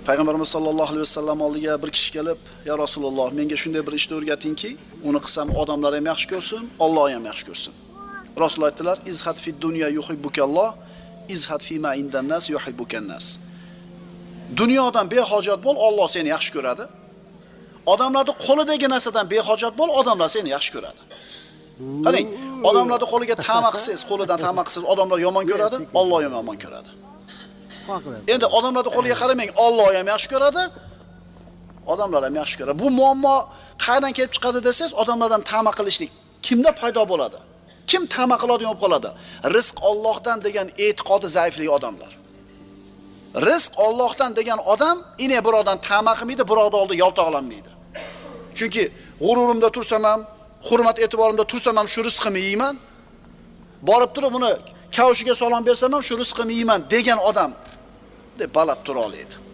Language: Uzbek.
Payg'ambarimiz sollallohu alayhi vasallam oldiga bir kishi kelib, "Ya Rasululloh, menga shunday bir ishni o'rgatingki, uni qilsam odamlar ham yaxshi ko'rsin, Alloh ham yaxshi ko'rsin." Rasululloh aytdilar: "Izhad fid dunya yuhibbukalloh, izhad fima indan nas yuhibbukan nas." Dunyodan behojat bo'l, Alloh seni yaxshi ko'radi. Odamlarning qo'lidagi narsadan behojat bo'l, odamlar seni yaxshi ko'radi. Qarang, odamlarning qo'liga ta'ma qilsangiz, qo'lidan ta'ma qilsangiz, odamlar yomon ko'radi, Alloh ham yomon ko'radi. Endi odamlarning qo'liga qaramang, Alloh ham yaxshi ko'radi, odamlar ham yaxshi ko'radi. Bu muammo qayerdan kelib chiqadi desangiz, odamlardan ta'ma qilishlik kimda paydo bo'ladi? Kim ta'ma qiladigan bo'lib qoladi? Rizq Allohdan degan e'tiqodi zaiflik odamlar. Rizq Allohdan degan odam ine birodan ta'ma qilmaydi, biroda oldi yaltoqlanmaydi. Chunki g'ururimda tursam ham, hurmat e'tiborimda tursam ham shu rizqimni yeyman. Borib turib uni kavshiga salom bersam ham shu rizqimni yeyman degan odam deb baland tura oladi.